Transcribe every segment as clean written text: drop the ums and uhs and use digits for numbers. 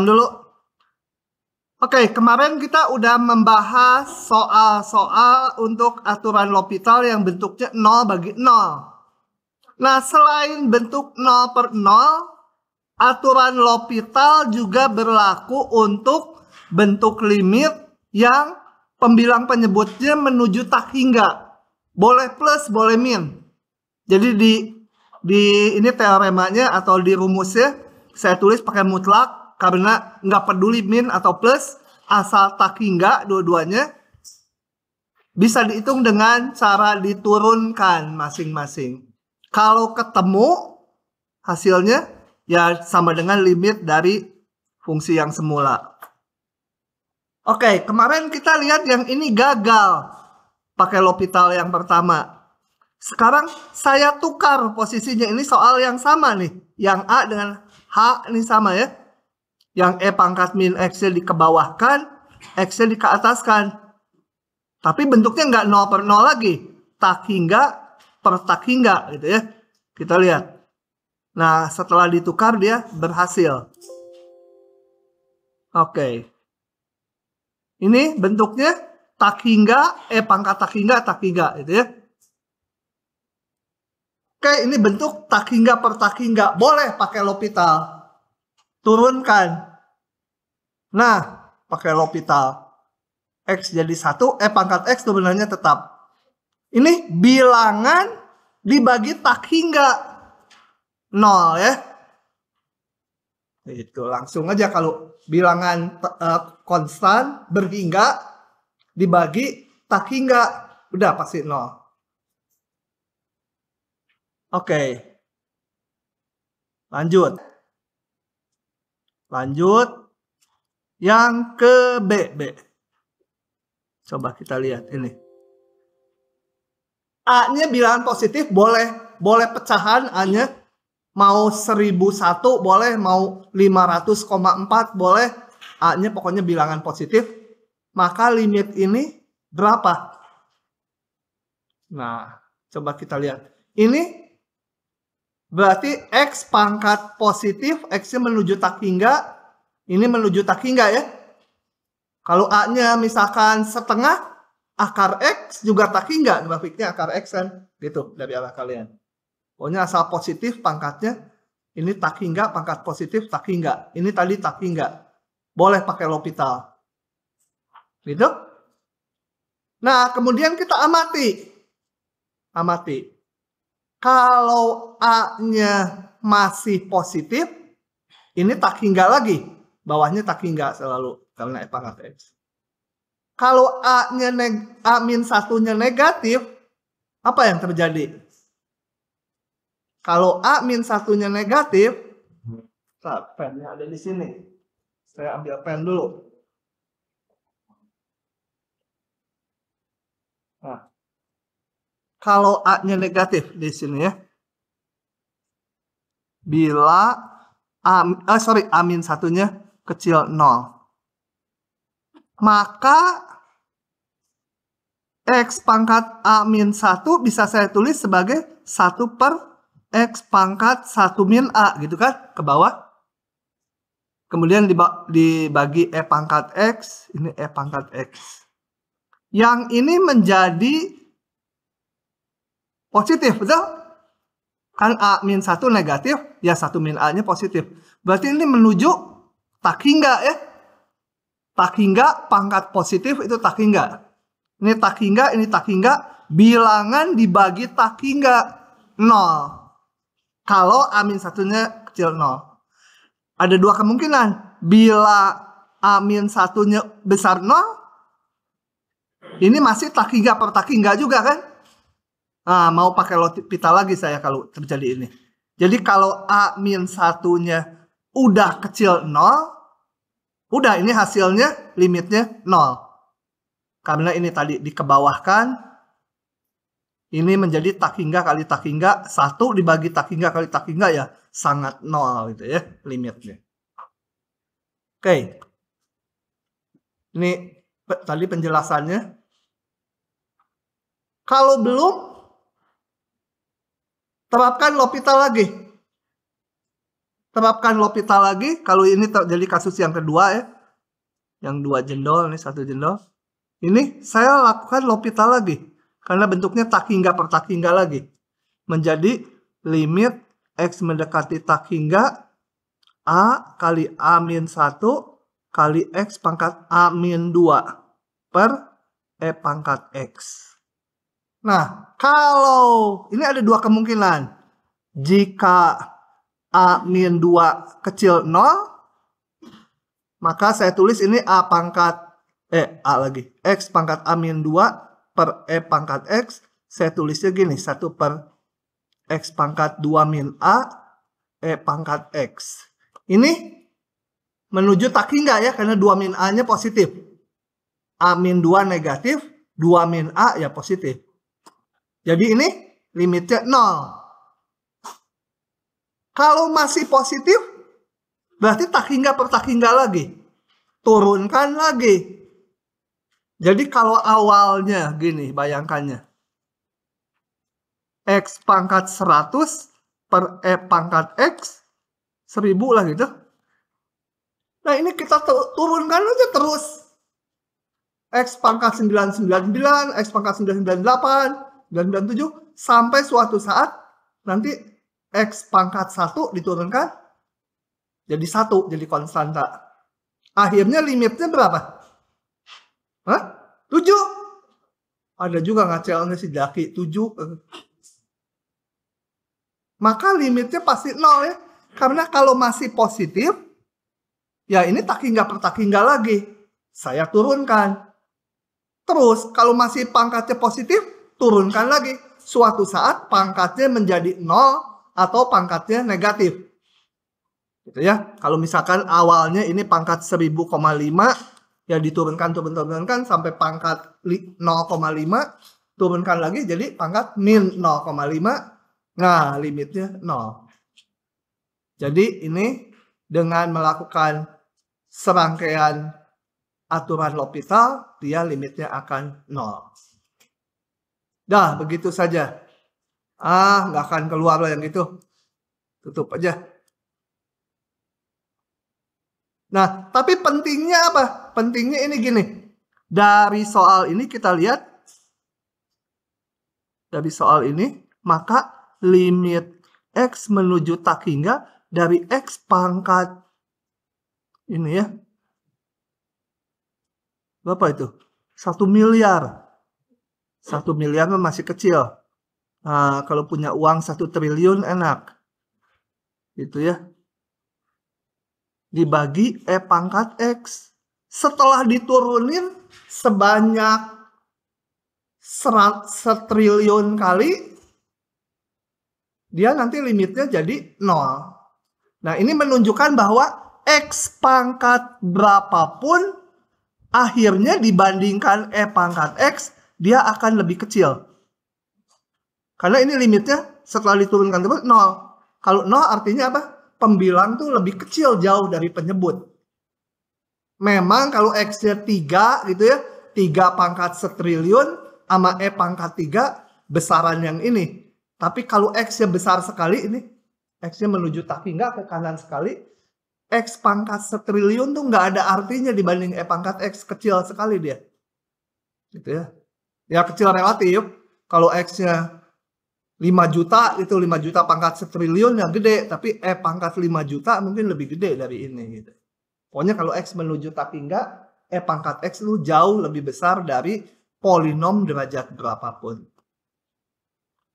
dulu. Oke, kemarin kita udah membahas soal-soal untuk aturan L'Hopital yang bentuknya 0/0. Nah, selain bentuk 0/0, aturan L'Hopital juga berlaku untuk bentuk limit yang pembilang penyebutnya menuju tak hingga. Boleh plus, boleh min. Jadi di ini teoremanya atau di rumusnya saya tulis pakai mutlak karena nggak peduli min atau plus, asal tak hingga dua-duanya bisa dihitung dengan cara diturunkan masing-masing. Kalau ketemu hasilnya ya sama dengan limit dari fungsi yang semula. Oke, kemarin kita lihat yang ini gagal pakai L'Hopital yang pertama. Sekarang saya tukar posisinya, ini soal yang sama nih. Yang A dengan H ini sama ya. Yang E pangkat min X-nya dikebawahkan, X-nya dikeataskan. Tapi bentuknya nggak 0/0 lagi. Tak hingga per tak hingga gitu ya. Kita lihat. Nah, setelah ditukar dia berhasil. Oke. Ini bentuknya tak hingga, E pangkat tak hingga gitu ya. Oke, ini bentuk tak hingga per tak hingga. Boleh pakai L'Hopital. Turunkan. Nah, pakai L'Hopital. X jadi 1, E pangkat X sebenarnya tetap. Ini bilangan dibagi tak hingga 0 ya. Itu langsung aja kalau bilangan konstan berhingga dibagi tak hingga. Udah pasti 0. Oke. Lanjut. Yang ke B. Coba kita lihat ini. A-nya bilangan positif boleh pecahan A-nya. Mau 1001 boleh, mau 500,4 boleh. A-nya pokoknya bilangan positif. Maka limit ini berapa? Nah, coba kita lihat. Ini berarti X pangkat positif, X-nya menuju tak hingga, ini menuju tak hingga ya. Kalau A-nya misalkan setengah, akar X juga tak hingga. Grafiknya akar X kan, gitu dari arah kalian. Pokoknya asal positif pangkatnya, ini tak hingga, pangkat positif tak hingga. Ini tadi tak hingga. Boleh pakai L'Hopital. Gitu. Nah, kemudian kita amati. Kalau A-nya masih positif, ini tak hingga lagi. Bawahnya tak hingga selalu, karena E pangkat X. Kalau A-1-nya negatif, apa yang terjadi? Kalau A-1-nya negatif, pennya ada di sini. Saya ambil pen dulu. Nah. Kalau A-nya negatif di sini ya. Bila A-1-nya kecil 0. Maka X pangkat A-1 bisa saya tulis sebagai 1 per X pangkat 1 min A gitu kan, ke bawah. Kemudian dibagi E pangkat X, ini E pangkat X. Yang ini menjadi positif, betul? Kan A-1 negatif, ya 1 min A-nya positif. Berarti ini menuju tak hingga ya. Tak hingga, pangkat positif itu tak hingga. Ini tak hingga, ini tak hingga. Bilangan dibagi tak hingga 0. Kalau A-1-nya kecil 0. Ada dua kemungkinan. Bila A-1-nya besar 0, ini masih tak hingga per tak hingga juga kan? Nah, mau pakai L'Hopital lagi saya kalau terjadi ini. Jadi kalau A-1-nya udah kecil 0, udah ini hasilnya limitnya 0. Karena ini tadi dikebawahkan, ini menjadi tak hingga kali tak hingga, 1 dibagi tak hingga kali tak hingga ya sangat 0 gitu ya limitnya. Oke. Ini tadi penjelasannya. Kalau belum, terapkan L'Hopital lagi. terapkan L'Hopital lagi. Kalau ini terjadi kasus yang kedua ya. Yang 2 jendol, ini 1 jendol. Ini saya lakukan L'Hopital lagi. Karena bentuknya tak hingga per tak hingga lagi. Menjadi limit X mendekati tak hingga A kali A-1 kali X pangkat A-2 per E pangkat X. Nah, kalau ini ada 2 kemungkinan. Jika A-2 kecil 0, maka saya tulis ini A lagi. X pangkat A-2 per E pangkat X. Saya tulisnya gini, 1 per X pangkat 2 min A E pangkat X. Ini menuju tak hingga ya, karena 2 min A-nya positif. A-2 negatif, 2 min A ya positif. Jadi ini limitnya 0. Kalau masih positif, berarti tak hingga per tak hingga lagi. Turunkan lagi. Jadi kalau awalnya gini, bayangkannya. X pangkat 100 per E pangkat X, 1000 lah gitu. Nah ini kita turunkan aja terus. X pangkat 999, X pangkat 998, 997, sampai suatu saat nanti X pangkat 1 diturunkan jadi 1, jadi konstanta. Akhirnya limitnya berapa? 7. Ada juga ngacelnya si Jaki, 7. Maka limitnya pasti 0 ya. Karena kalau masih positif, ya ini tak hingga per tak hingga lagi. Saya turunkan. Terus kalau masih pangkatnya positif, turunkan lagi. Suatu saat pangkatnya menjadi 0 atau pangkatnya negatif. Gitu ya. Kalau misalkan awalnya ini pangkat 1000,5, ya diturunkan sampai pangkat 0,5, turunkan lagi jadi pangkat min 0,5. Nah, limitnya 0. Jadi ini dengan melakukan serangkaian aturan L'Hopital, dia limitnya akan 0. Dah, begitu saja. Nggak akan keluar lah yang itu. Tutup aja. Nah, tapi pentingnya apa? Pentingnya ini gini. Dari soal ini kita lihat. Dari soal ini, maka limit X menuju tak hingga dari X pangkat ini ya. Berapa itu? 1 miliar. 1 miliar masih kecil. Nah, kalau punya uang 1 triliun enak. Gitu ya. Dibagi E pangkat X. Setelah diturunin sebanyak 1 triliun kali, dia nanti limitnya jadi 0. Nah, ini menunjukkan bahwa X pangkat berapapun, akhirnya dibandingkan E pangkat X, dia akan lebih kecil. Karena ini limitnya setelah diturunkan terus 0. Kalau 0 artinya apa? Pembilang tuh lebih kecil jauh dari penyebut. Memang kalau X-nya 3 gitu ya, 3 pangkat 1 triliun sama E pangkat 3 besaran yang ini. Tapi kalau X-nya besar sekali ini, X-nya menuju tak hingga ke kanan sekali, X pangkat 1 triliun tuh nggak ada artinya dibanding E pangkat X, kecil sekali dia. Gitu ya. Ya kecil relatif. Kalau X-nya 5 juta itu 5 juta pangkat 1 triliun ya gede, tapi E pangkat 5 juta mungkin lebih gede dari ini gitu. Pokoknya kalau X menuju tak hingga, E pangkat X itu jauh lebih besar dari polinom derajat berapapun.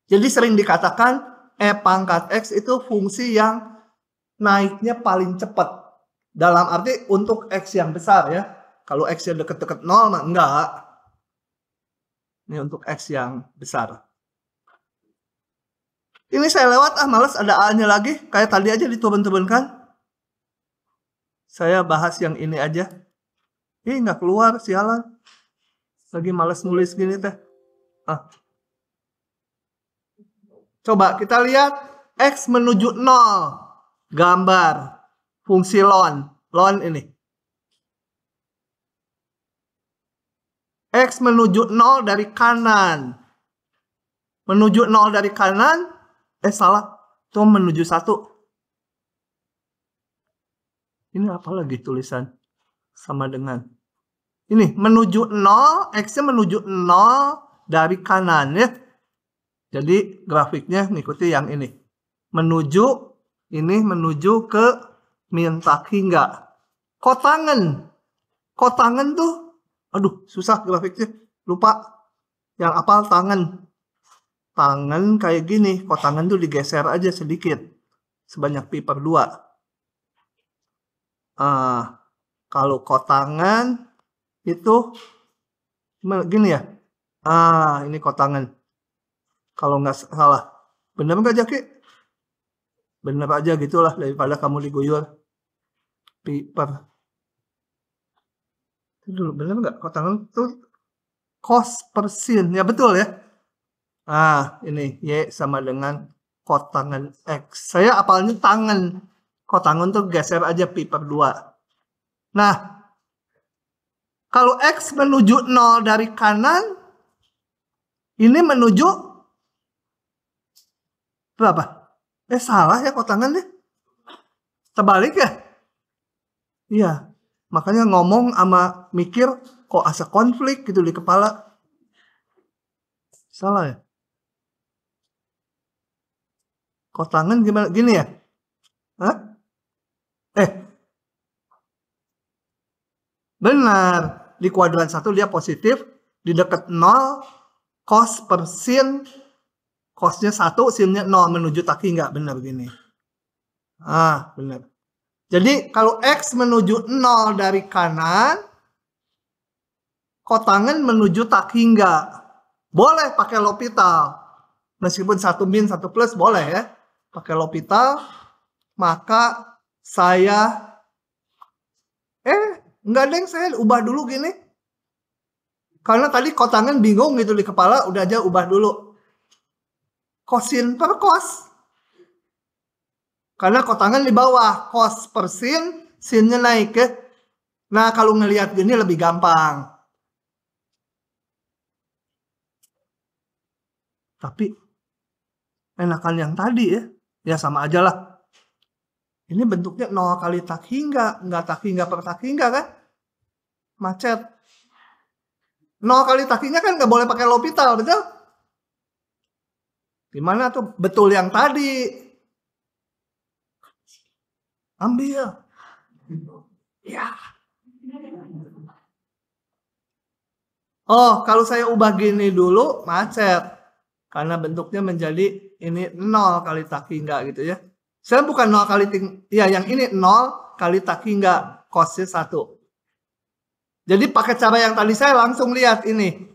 Jadi sering dikatakan E pangkat X itu fungsi yang naiknya paling cepat. Dalam arti untuk X yang besar ya. Kalau X-nya deket-deket 0 mah enggak. Ini untuk X yang besar. Ini saya lewat, males ada A-nya lagi. Kayak tadi aja diturun-turunkan. Saya bahas yang ini aja. Ih, nggak keluar, sialan. Lagi males nulis gini teh. Coba kita lihat. X menuju 0. Gambar. Fungsi ln. Ln ini. X menuju 0 dari kanan. Menuju 0 dari kanan. Salah. Itu menuju 1. Ini apa lagi tulisan? Sama dengan. Ini menuju 0, X-nya menuju 0 dari kanan ya. Jadi grafiknya ngikuti yang ini. Menuju ke min tak hingga. Kotangan tuh, aduh susah grafiknya, lupa. Yang apal tangan. Tangan kayak gini, kotangan tuh digeser aja sedikit. Sebanyak pi/2. Kalau kotangan itu gini ya. Ini kotangan. Kalau nggak salah. Bener nggak Jaki? Bener aja gitulah daripada kamu diguyur. Itu dulu bener nggak? Kotangan itu cos per sin. Ya betul ya. Ini Y sama dengan kotangan X. Saya apalnya tangan. Kotangan tuh geser aja pi/2. Nah, kalau X menuju 0 dari kanan, ini menuju berapa? Salah ya kotangan deh. Terbalik ya? Iya. Makanya ngomong sama mikir kok asa konflik gitu di kepala. Salah ya? Kotangan gimana? Gini ya? Hah? Benar. Di kuadran 1 dia positif. Di dekat 0, cos per sin. Cosnya 1, sinnya 0. Menuju tak hingga. Benar gini. Benar. Jadi kalau X menuju 0 dari kanan, kotangan menuju tak hingga. Boleh pakai L'Hopital. Meskipun 1 min 1 plus boleh ya. Pakai L'Hopital. Maka saya enggak deng, saya ubah dulu gini. Karena tadi kotangan bingung gitu di kepala, udah aja ubah dulu. Kosin per cos. Karena kotangan di bawah, cos per sin, sinnya naik ya. Nah, kalau ngelihat gini lebih gampang. Tapi enakan yang tadi ya. Ya sama aja lah. Ini bentuknya 0 kali tak hingga. Nggak tak hingga per tak hingga kan? Macet. 0 kali tak hingga kan nggak boleh pakai L'Hopital, betul? Gimana tuh? Betul yang tadi. Ambil. Ya. Kalau saya ubah gini dulu, macet. Karena bentuknya menjadi ini 0 kali tak hingga gitu ya. Saya bukan 0 kali ya yang ini 0 kali tak hingga, cosnya 1. Jadi pakai cara yang tadi saya langsung lihat ini.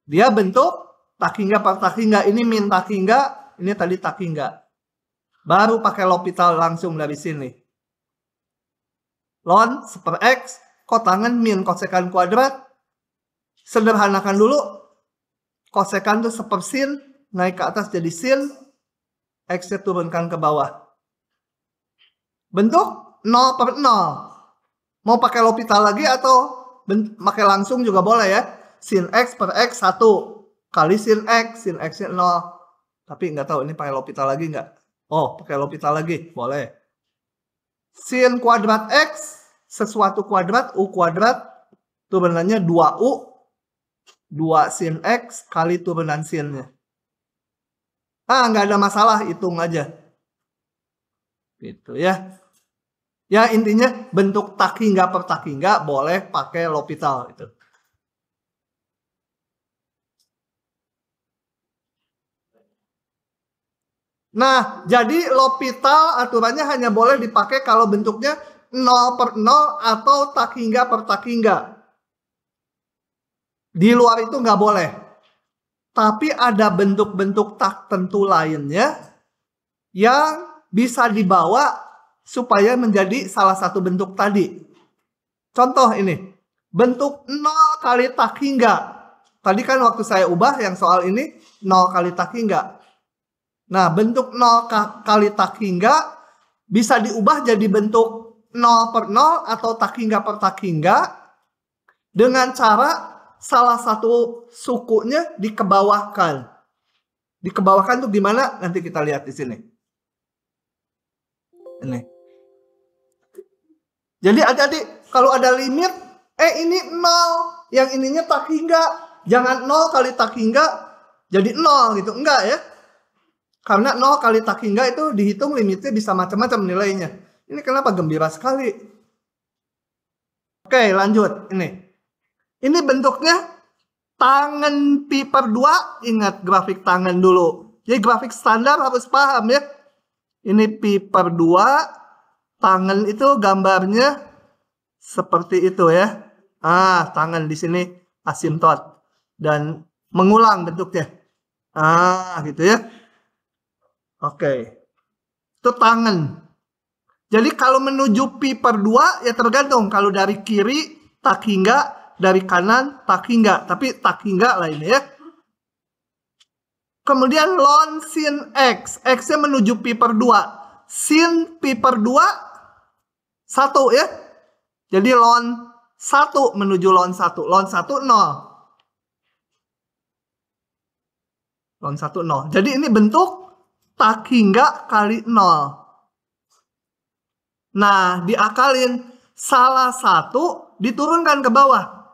Dia bentuk tak hingga per tak hingga, ini min tak hingga, ini tadi tak hingga. Baru pakai L'Hopital langsung dari sini. Ln per X, kotangan min kosekan kuadrat. Sederhanakan dulu. Kosekan itu seper sin, naik ke atas jadi sin, X-nya turunkan ke bawah. Bentuk 0 per 0. Mau pakai L'Hopital lagi atau pakai langsung juga boleh ya. Sin X per X 1 kali sin X nya 0. Tapi nggak tahu ini pakai L'Hopital lagi nggak. Pakai L'Hopital lagi, boleh. Sin kuadrat X, sesuatu kuadrat, U kuadrat, turunannya 2U. 2 sin X kali turunan sinnya. Nggak ada masalah, hitung aja. Gitu ya. Ya intinya bentuk tak hingga per tak hingga boleh pakai L'Hopital gitu. Nah, jadi L'Hopital aturannya hanya boleh dipakai kalau bentuknya 0 per 0 atau tak hingga per tak hingga. Di luar itu nggak boleh. Tapi ada bentuk-bentuk tak tentu lainnya yang bisa dibawa supaya menjadi salah satu bentuk tadi. Contoh ini, bentuk 0 kali tak hingga. Tadi kan waktu saya ubah yang soal ini 0 kali tak hingga. Nah, bentuk 0 kali tak hingga bisa diubah jadi bentuk 0 per 0 atau tak hingga per tak hingga dengan cara salah satu sukunya dikebawahkan. Dikebawahkan tuh gimana? Nanti kita lihat di sini. Ini. Jadi adik-adik, kalau ada limit, ini 0, yang ininya tak hingga. Jangan 0 kali tak hingga jadi 0 gitu, enggak ya. Karena 0 kali tak hingga itu dihitung limitnya bisa macam-macam nilainya. Ini kenapa gembira sekali. Oke, lanjut. Ini bentuknya tangan pi per 2. Ingat grafik tangan dulu. Jadi grafik standar harus paham ya. Ini pi per 2. Tangan itu gambarnya seperti itu ya. Tangan di sini asimtot. Dan mengulang bentuknya. Gitu ya. Oke. Itu tangan. Jadi kalau menuju pi per 2 ya tergantung. Kalau dari kiri tak hingga, dari kanan tak hingga. Tapi tak hingga lah ini ya. Kemudian ln sin X. X-nya menuju pi per 2. Sin pi per 2 1 ya. Jadi ln 1 menuju ln 1. Ln 1 0. Ln 1 0. Jadi ini bentuk tak hingga kali 0. Nah, diakalin salah satu diturunkan ke bawah.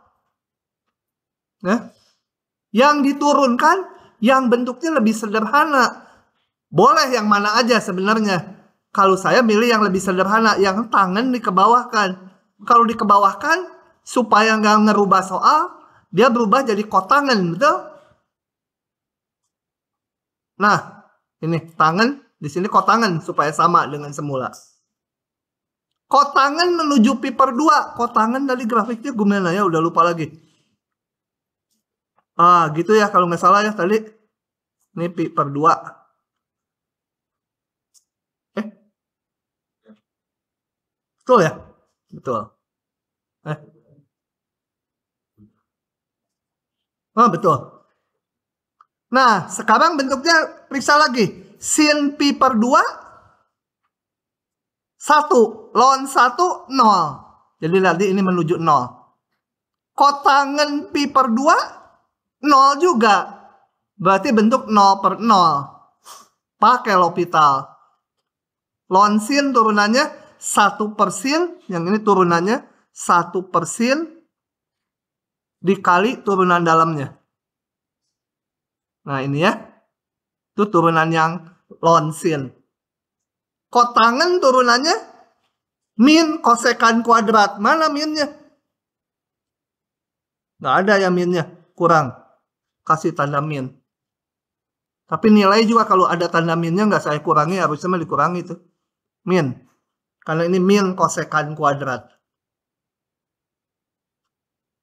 Yang diturunkan yang bentuknya lebih sederhana. Boleh yang mana aja sebenarnya. Kalau saya milih yang lebih sederhana, yang tangan dikebawahkan. Kalau dikebawahkan, supaya nggak ngerubah soal, dia berubah jadi kotangan, betul? Nah, ini tangan, di sini kotangan supaya sama dengan semula. Kotangan menuju pi per 2. Kotangan dari grafiknya gimana ya? Udah lupa lagi. Gitu ya kalau nggak salah ya tadi. Ini pi per 2. Betul ya? Betul. Betul. Nah, sekarang bentuknya periksa lagi. Sin pi per 2 1. Ln 1 0. Jadi nanti ini menuju 0. Kotangan pi per 2 0 juga. Berarti bentuk 0 per 0. Pakai L'Hopital. Ln sin turunannya 1 per sin. Yang ini turunannya 1 per sin dikali turunan dalamnya. Nah ini ya. Itu turunan yang ln sin. Kotangan turunannya min kosekan kuadrat. Mana minnya? Nggak ada ya minnya. Kurang. Kasih tanda min. Tapi nilai juga kalau ada tanda minnya nggak saya kurangi. Harusnya dikurangi itu. Min. Karena ini min kosekan kuadrat.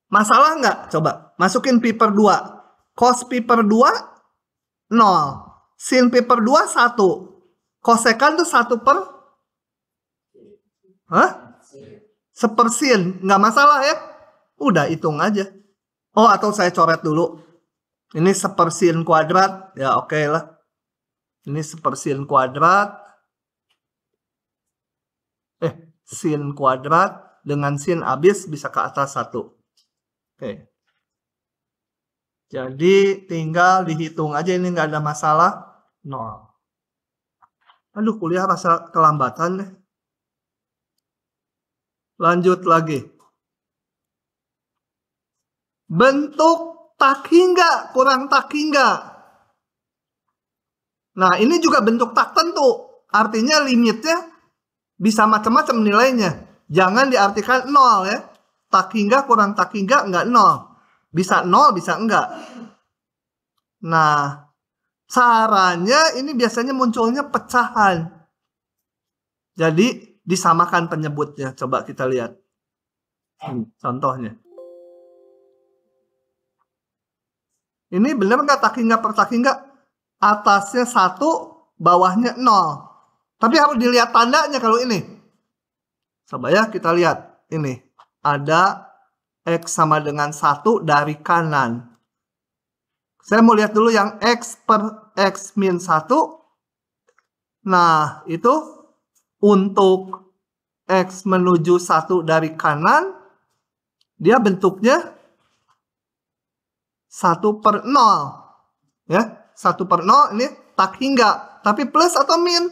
Masalah nggak? Coba. Masukin pi per 2. Cos pi per 2 0. Sin pi per 2 1. Kosekan tuh 1 per sepersin. Nggak masalah ya. Udah hitung aja. Atau saya coret dulu. Ini sepersin kuadrat. Ya oke lah. Ini sepersin kuadrat. Sin kuadrat dengan sin habis bisa ke atas 1. Oke. Jadi tinggal dihitung aja, ini nggak ada masalah. 0. Aduh, kuliah rasa kelambatan deh. Lanjut lagi. Bentuk tak hingga, kurang tak hingga. Nah, ini juga bentuk tak tentu. Artinya limitnya bisa macam-macam nilainya. Jangan diartikan 0 ya. Tak hingga kurang tak hingga enggak 0. Bisa 0, bisa enggak. Nah, caranya ini biasanya munculnya pecahan. Jadi disamakan penyebutnya. Coba kita lihat. Contohnya. Ini benar nggak tak hingga per tak hingga? Atasnya 1, bawahnya 0. Tapi harus dilihat tandanya kalau ini. Coba ya kita lihat. Ini. Ada X sama dengan 1 dari kanan. Saya mau lihat dulu yang X per X min 1. Nah, itu untuk X menuju 1 dari kanan, dia bentuknya 1 per 0. Ya, 1 per 0 ini tak hingga. Tapi plus atau min?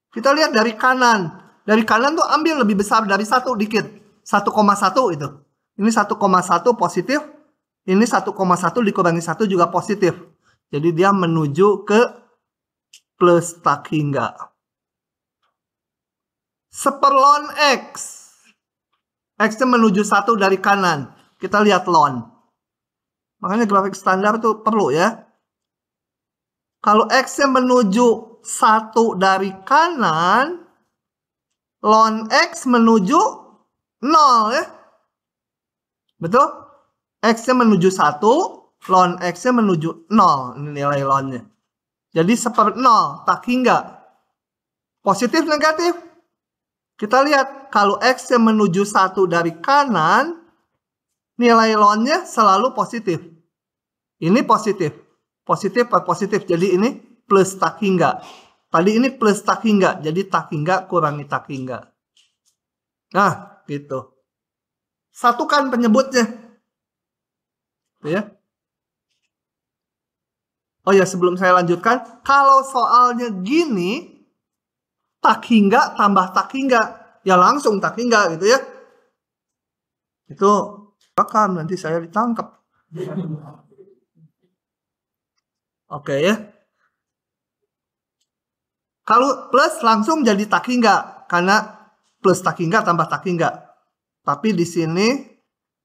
Kita lihat dari kanan. Dari kanan tuh ambil lebih besar dari 1 dikit. 1,1 itu. Ini 1,1 positif. Ini 1,1 dikurangi 1 juga positif. Jadi dia menuju ke plus tak hingga. Seperlon X. X-nya menuju 1 dari kanan. Kita lihat lon. Makanya grafik standar tuh perlu ya. Kalau X-nya menuju 1 dari kanan, ln X menuju 0 ya. Betul? X-nya menuju 1, ln X-nya menuju 0. Ini nilai ln-nya. Jadi 1/0, tak hingga. Positif, negatif? Kita lihat, kalau X-nya menuju 1 dari kanan, nilai ln-nya selalu positif. Ini positif. Positif per positif. Jadi ini plus tak hingga. Tadi ini plus tak hingga. Jadi tak hingga kurangi tak hingga. Nah, gitu. Satukan penyebutnya. Ya. Oh ya, sebelum saya lanjutkan. Kalau soalnya gini, tak hingga tambah tak hingga. Ya langsung tak hingga gitu ya. Itu rekam, nanti saya ditangkap. Oke ya. Kalau plus langsung jadi tak hingga. Karena plus tak hingga tambah tak hingga. Tapi di sini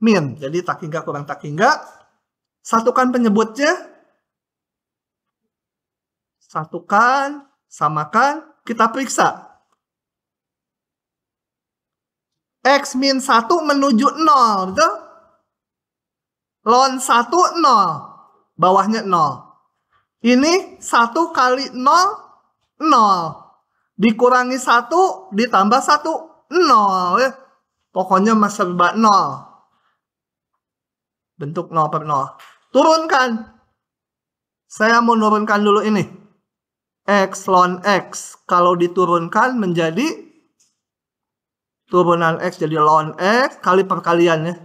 min. Jadi tak hingga kurang tak hingga. Satukan penyebutnya. Satukan. Samakan. Kita periksa. X min 1 menuju 0. Betul? Ln 1 0. Bawahnya 0. Ini 1 kali 0. 0. Dikurangi 1. Ditambah 1. 0 ya. Pokoknya serba 0. Bentuk 0/0. Turunkan. Saya mau nurunkan dulu ini. X ln X. Kalau diturunkan menjadi turunan X jadi ln X kali perkalian ya.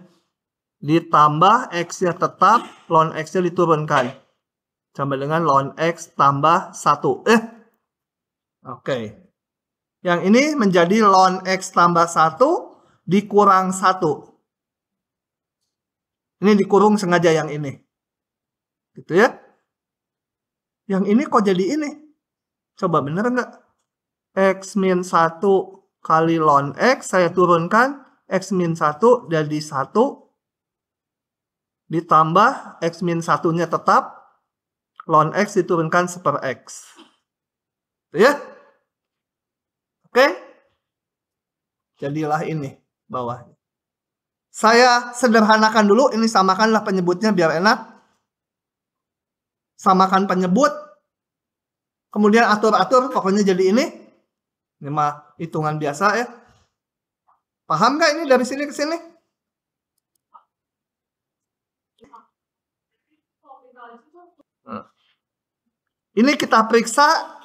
Ditambah X-nya tetap, ln X-nya diturunkan. Sama dengan ln X tambah 1. Oke. Yang ini menjadi ln X tambah 1 dikurang 1. Ini dikurung sengaja yang ini. Gitu ya. Yang ini kok jadi ini? Coba bener nggak? X min 1 kali ln X saya turunkan. X min 1 jadi 1. Ditambah X min 1-nya tetap. Ln X diturunkan 1/X. Ya. Oke. Jadilah ini bawahnya. Saya sederhanakan dulu. Ini samakanlah penyebutnya biar enak. Samakan penyebut. Kemudian atur-atur. Pokoknya jadi ini. Ini mah hitungan biasa ya. Paham nggak ini dari sini ke sini? Ini kita periksa.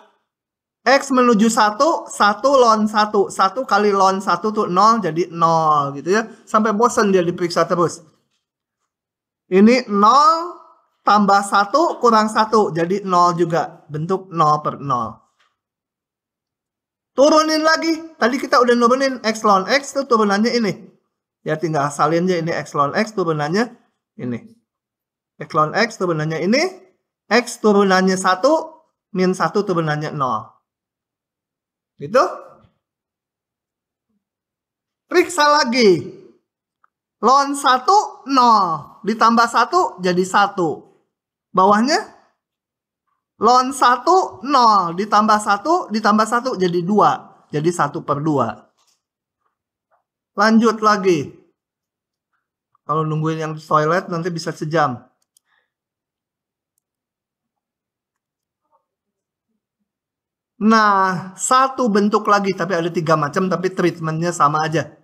X menuju 1, 1 ln 1. 1 kali ln 1 tuh 0, jadi 0 gitu ya. Sampai bosan dia diperiksa terus. Ini 0 tambah 1 kurang 1, jadi 0 juga. Bentuk 0/0. Turunin lagi. Tadi kita udah nurunin X ln X tuh turunannya ini. Ya tinggal salin aja ini X ln X turunannya ini. X ln X turunannya ini. X turunannya 1, min 1 turunannya 0. Gitu. Periksa lagi. Ln 1, 0. Ditambah 1, jadi 1. Bawahnya. Ln 1, 0. Ditambah 1, jadi 2. Jadi 1/2. Lanjut lagi. Kalau nungguin yang di toilet nanti bisa sejam. Nah, satu bentuk lagi, tapi ada 3 macam, tapi treatmentnya sama aja.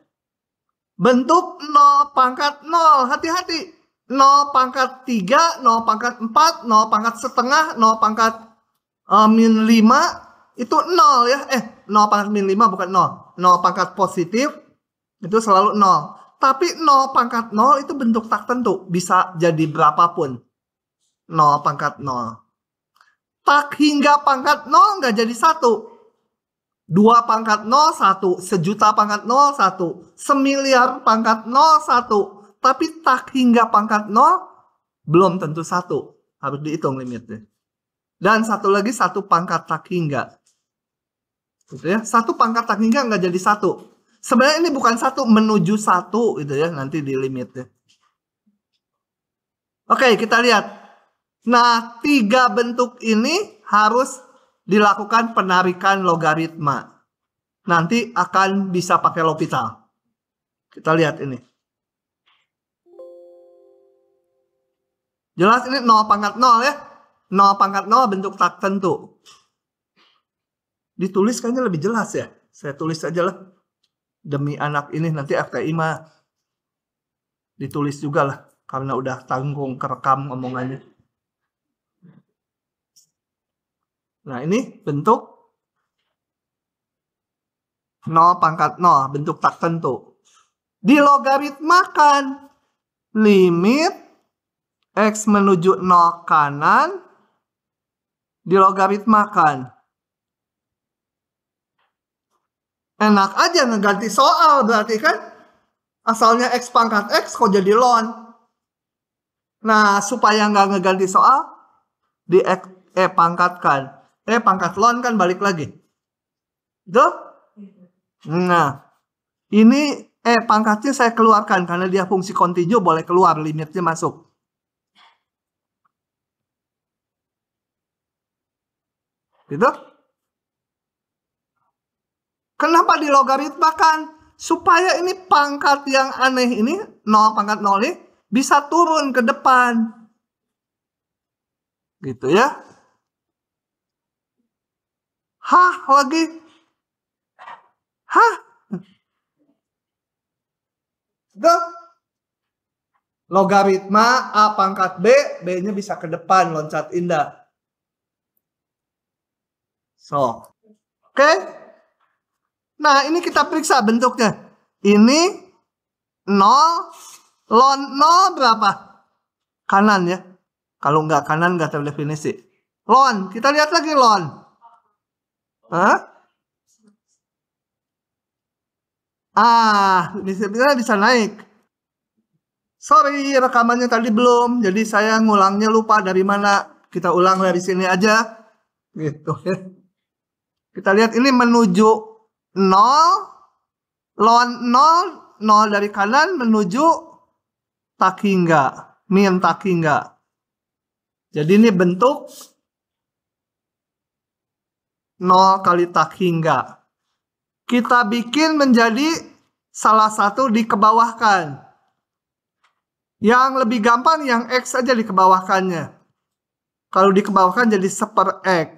Bentuk 0 pangkat 0, hati-hati. 0 pangkat 3, 0 pangkat 4, 0 pangkat setengah, 0 pangkat min 5, itu 0 ya. 0 pangkat min 5 bukan 0. 0 pangkat positif, itu selalu 0. Tapi 0 pangkat 0 itu bentuk tak tentu, bisa jadi berapapun. 0 pangkat 0. Tak hingga pangkat 0 nggak jadi 1. 2 pangkat 0, 1. Sejuta pangkat 0, 1. Semiliar pangkat 0, 1. Tapi tak hingga pangkat 0, belum tentu 1. Harus dihitung limitnya. Dan satu lagi 1 pangkat tak hingga. Gitu ya. 1 pangkat tak hingga nggak jadi 1. Sebenarnya ini bukan 1 menuju 1 gitu ya. Nanti di limitnya. Oke, kita lihat. Nah, 3 bentuk ini harus dilakukan penarikan logaritma. Nanti akan bisa pakai L'Hopital. Kita lihat ini. Jelas ini 0 pangkat 0 ya. 0 pangkat 0 bentuk tak tentu. Ditulis kayaknya lebih jelas ya. Saya tulis aja lah. Demi anak ini nanti FTI mah ditulis juga lah. Karena udah tanggung kerekam omongannya. Nah ini bentuk 0 pangkat 0. Bentuk tak tentu. Dilogaritmakan limit X menuju 0 kanan. Dilogaritmakan. Enak aja ngeganti soal berarti kan. Asalnya X pangkat X kok jadi ln. Nah supaya nggak ngeganti soal. Di E pangkatkan. E pangkat ln kan balik lagi. Itu? Nah. Ini E pangkatnya saya keluarkan. Karena dia fungsi kontinu boleh keluar. Limitnya masuk. Gitu? Kenapa dilogaritmakan? Supaya ini pangkat yang aneh ini, 0 pangkat 0 ini, bisa turun ke depan. Gitu ya. Hah, lagi. Hah. Tuh. Logaritma A pangkat B, B-nya bisa ke depan, loncat indah. So. Oke. Nah, ini kita periksa bentuknya. Ini 0, ln 0 berapa? Kanan ya. Kalau nggak kanan nggak terdefinisi. Ln, kita lihat lagi ln. Hah? Bisa naik. Sorry, rekamannya tadi belum. Jadi saya ngulangnya lupa dari mana. Kita ulang dari sini aja. Gitu ya. Kita lihat ini menuju 0. Ln 0. 0 dari kanan menuju tak hingga. Min tak hingga. Jadi ini bentuk 0 kali tak hingga. Kita bikin menjadi salah satu dikebawahkan. Yang lebih gampang yang X aja dikebawahkannya. Kalau dikebawahkan jadi 1/X.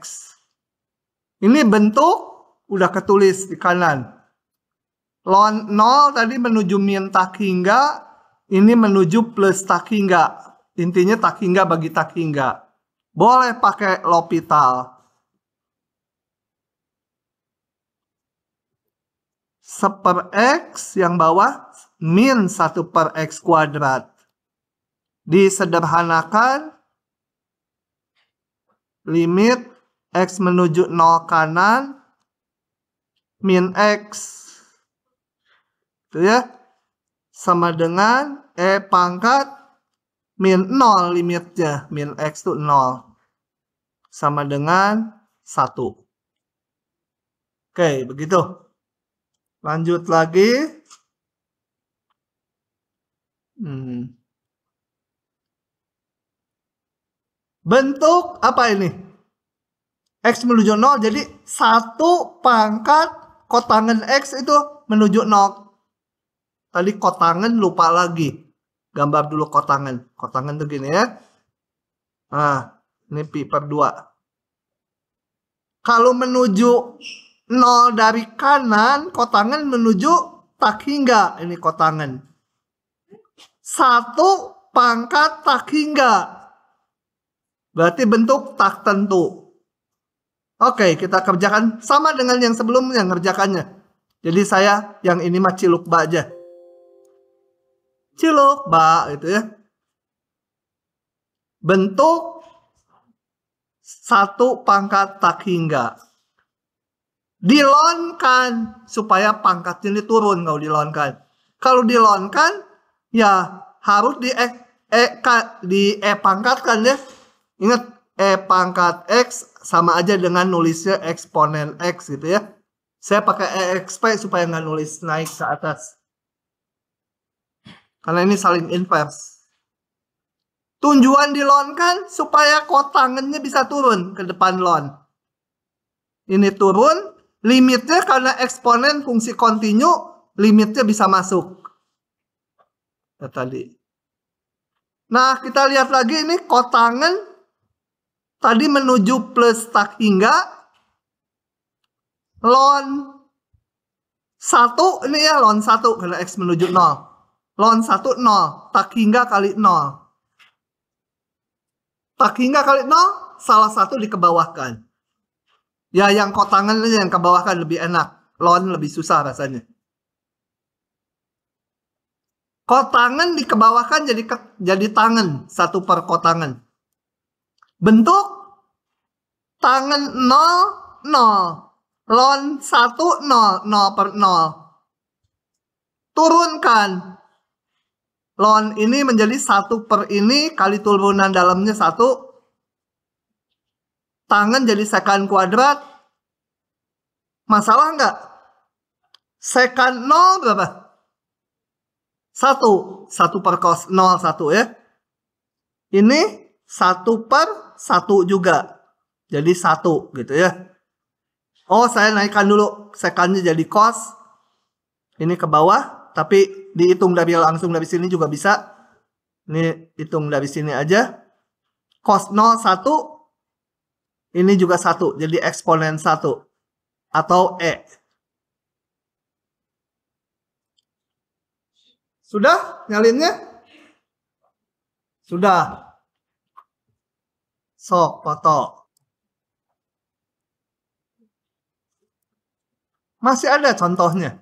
Ini bentuk udah ketulis di kanan. Ln 0 tadi menuju min tak hingga. Ini menuju plus tak hingga. Intinya tak hingga bagi tak hingga. Boleh pakai L'Hopital. 1/X yang bawah min 1/X kuadrat. Disederhanakan. Limit X menuju 0 kanan. Min X. Itu ya. Sama dengan E pangkat min 0 limitnya. Min X itu 0. Sama dengan 1. Oke, begitu. Lanjut lagi. Bentuk apa ini? X menuju 0. Jadi 1 pangkat kotangen X itu menuju 0. Tadi kotangen lupa lagi. Gambar dulu kotangen. Kotangen tuh gini ya. Nah, ini pi per 2. Kalau menuju 0 dari kanan, kotangen menuju tak hingga. Ini kotangen. 1 pangkat tak hingga. Berarti bentuk tak tentu. Oke, kita kerjakan sama dengan yang sebelumnya ngerjakannya. Jadi saya yang ini mah cilukba aja. Cilukba gitu ya. Bentuk 1 pangkat tak hingga. Dilonkan supaya pangkatnya ini turun kalau dilonkan. Kalau dilonkan ya harus di pangkatkan ya. Ingat pangkat X sama aja dengan nulisnya eksponen X gitu ya. Saya pakai EXP supaya nggak nulis naik ke atas. Karena ini saling inverse. Tujuan dilonkan supaya kotangannya bisa turun ke depan lon. Ini turun, limitnya karena eksponen fungsi kontinu, limitnya bisa masuk. Ya, tadi. Nah, kita lihat lagi ini kotangan tadi menuju plus tak hingga. Lon 1 ini ya lon 1 karena X menuju 0. Lon 1 0, tak hingga kali 0. Tak hingga kali 0, salah satu dikebawahkan. Ya yang kotangan yang kebawahkan lebih enak. Lon lebih susah rasanya. Kotangan dikebawahkan jadi tangan 1 per kotangan. Bentuk tangan 0 0. Lon 1 0 0 per 0. Turunkan. Lon ini menjadi 1 per ini kali turunan dalamnya 1. Tangan jadi sekan kuadrat. Masalah nggak? Sekan 0 berapa? 1. 1 per cos 0 1 ya. Ini 1 per 1 juga. Jadi 1 gitu ya. Oh, saya naikkan dulu sekannya jadi cos. Ini ke bawah, tapi dihitung dari langsung dari sini juga bisa. Ini hitung dari sini aja. Cos 0 1. Ini juga 1, jadi eksponen 1 atau E. Sudah nyalinnya? Sudah. Sok foto. Masih ada contohnya.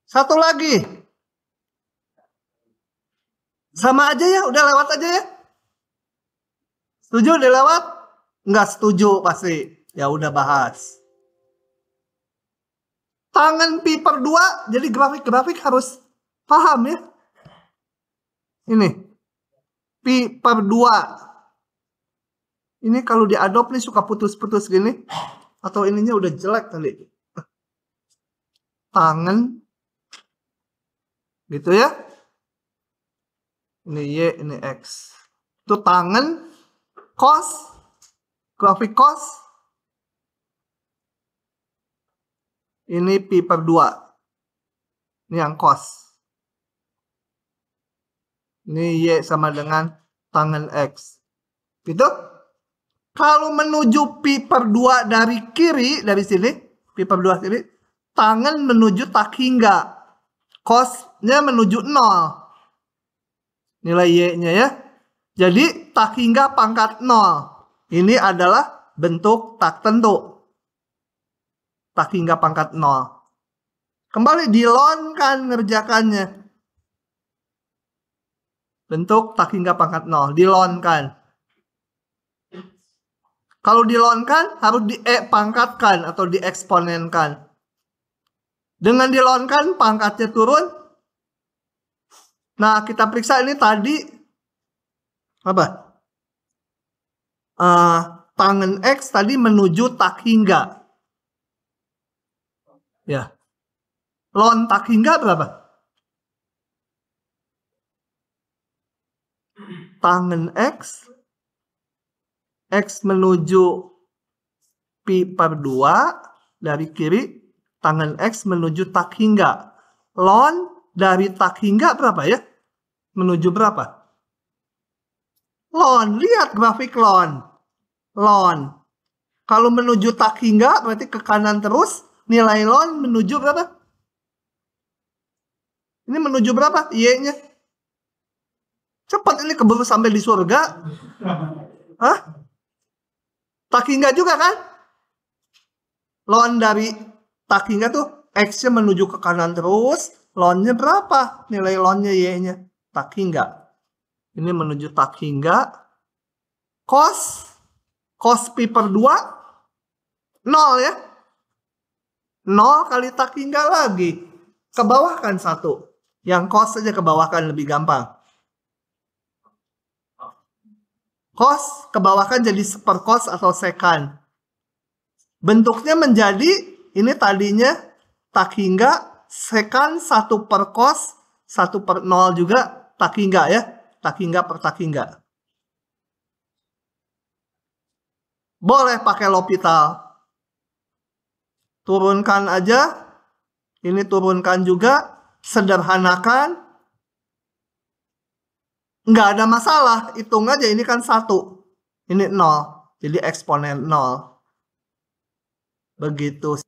Satu lagi. Sama aja ya, udah lewat aja ya. Setuju udah lewat? Nggak setuju pasti. Ya udah bahas. Tangan pi per 2, jadi grafik-grafik harus paham ya. Ini. Pi per 2. Ini kalau diadop nih suka putus-putus gini. Atau ininya udah jelek tadi. Tangan. Gitu ya. Ini Y, ini X. Itu tangan. Cos. Grafik cos. Ini pi per 2. Ini yang cos. Ini Y sama dengan tangan X. Gitu. Kalau menuju pi per 2 dari kiri, dari sini, pi per 2 kiri, tangan menuju tak hingga. Cosnya menuju 0. Nilai Y-nya ya. Jadi tak hingga pangkat 0. Ini adalah bentuk tak tentu. Tak hingga pangkat 0. Kembali dilonkan ngerjakannya. Bentuk tak hingga pangkat 0. Dilonkan. Kalau dilonkan harus pangkatkan atau dieksponenkan. Dengan dilonkan pangkatnya turun. Nah kita periksa ini tadi apa? Tangan X tadi menuju tak hingga. Ya. Lon tak hingga berapa? Tangan X menuju pi per 2 dari kiri, tangan X menuju tak hingga. Lon dari tak hingga berapa ya? Menuju berapa? Lon, lihat grafik lon. Lon. Kalau menuju tak hingga berarti ke kanan terus, nilai lon menuju berapa? Ini menuju berapa? Y-nya. Cepat ini keburu sampai di surga. Hah? Tak hingga juga kan? Lon dari tak hingga tuh X-nya menuju ke kanan terus. Lon-nya berapa? Nilai lon-nya Y-nya. Tak hingga. Ini menuju tak hingga. Cos Cos pi per 2, 0 ya. 0 kali tak hingga lagi. Ke bawah kan 1. Yang cos saja ke bawah kan lebih gampang. Cos ke bawah kan jadi sepercos atau secant. Bentuknya menjadi, ini tadinya tak hingga, secant 1 per cos, 1 per 0 juga tak hingga ya. Tak hingga per tak hingga. Boleh pakai L'Hopital. Turunkan aja. Ini turunkan juga. Sederhanakan. Nggak ada masalah. Hitung aja. Ini kan 1. Ini 0. Jadi eksponen 0. Begitu.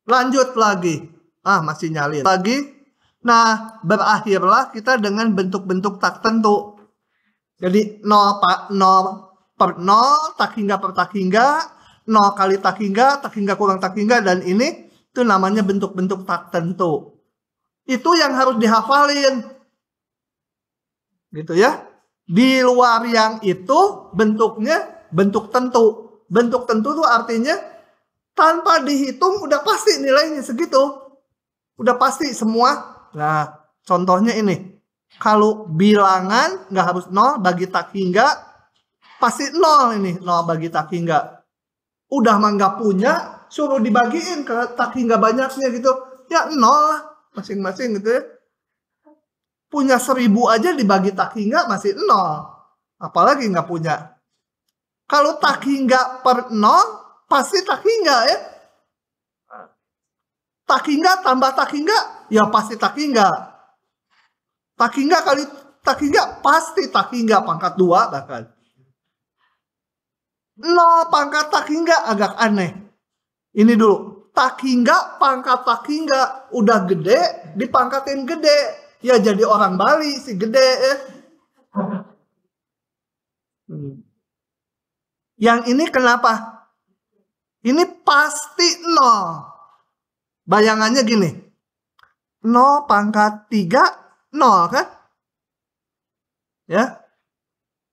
Lanjut lagi. Masih nyalin. Lagi. Nah, berakhirlah kita dengan bentuk-bentuk tak tentu. Jadi 0 per 0, tak hingga per tak hingga, 0 kali tak hingga kurang tak hingga, dan ini itu namanya bentuk-bentuk tak tentu. Itu yang harus dihafalin. Gitu ya. Di luar yang itu bentuknya bentuk tentu. Bentuk tentu itu artinya tanpa dihitung udah pasti nilainya segitu. Udah pasti semua. Nah, contohnya ini. Kalau bilangan nggak harus 0 bagi tak hingga, pasti 0 ini, 0 bagi tak hingga. Udah mah nggak punya, suruh dibagiin ke tak hingga banyaknya gitu. Ya 0 lah, masing-masing gitu ya. Punya 1000 aja dibagi tak hingga masih 0. Apalagi nggak punya. Kalau tak hingga per 0, pasti tak hingga ya. Tak hingga tambah tak hingga, ya pasti tak hingga. Tak hingga kali tak hingga, pasti tak hingga pangkat 2 bahkan. 0 pangkat tak hingga agak aneh. Ini dulu. Tak hingga pangkat tak hingga. Udah gede, dipangkatin gede. Ya jadi orang Bali si gede ya. Yang ini kenapa? Ini pasti 0. Bayangannya gini. 0 pangkat 3, 0 kan? Ya.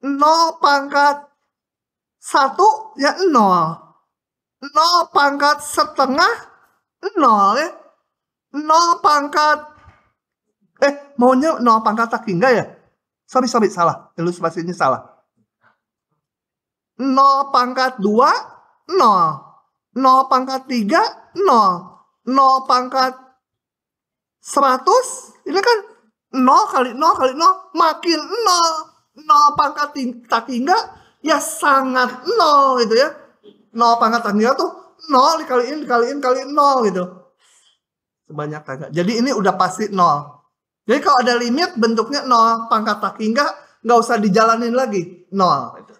0 pangkat 1 ya 0. 0 pangkat setengah 0 ya. 0 pangkat maunya 0 pangkat tak hingga ya. Sorry salah. Ilustrasinya salah. 0 pangkat 2 0. 0 pangkat 3 0. 0 pangkat 100 ini kan 0 kali 0 kali 0 makin 0. 0 pangkat tak hingga ya sangat 0 gitu ya. 0 pangkat tak hingga tuh 0 dikaliin 0 gitu. Sebanyak tak hingga. Jadi ini udah pasti 0. Jadi kalau ada limit bentuknya 0 pangkat tak hingga, nggak usah dijalanin lagi. 0 gitu.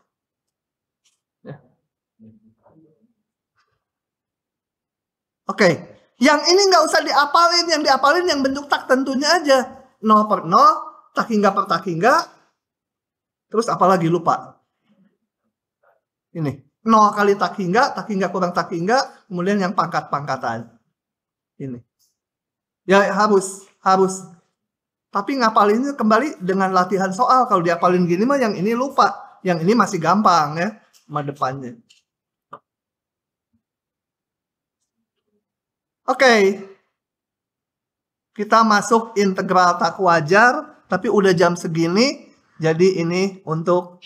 Ya. Oke. Yang ini nggak usah diapalin. Yang diapalin yang bentuk tak tentunya aja. 0 per 0, tak hingga per tak hingga. Terus apalagi lupa. Ini 0 kali tak hingga kurang tak hingga, kemudian yang pangkat-pangkatan. Ini. Ya harus. Tapi ngapalinnya kembali dengan latihan soal. Kalau diapalin gini mah yang ini lupa. Yang ini masih gampang ya sama depannya. Oke. Kita masuk integral tak wajar, tapi udah jam segini. Jadi ini untuk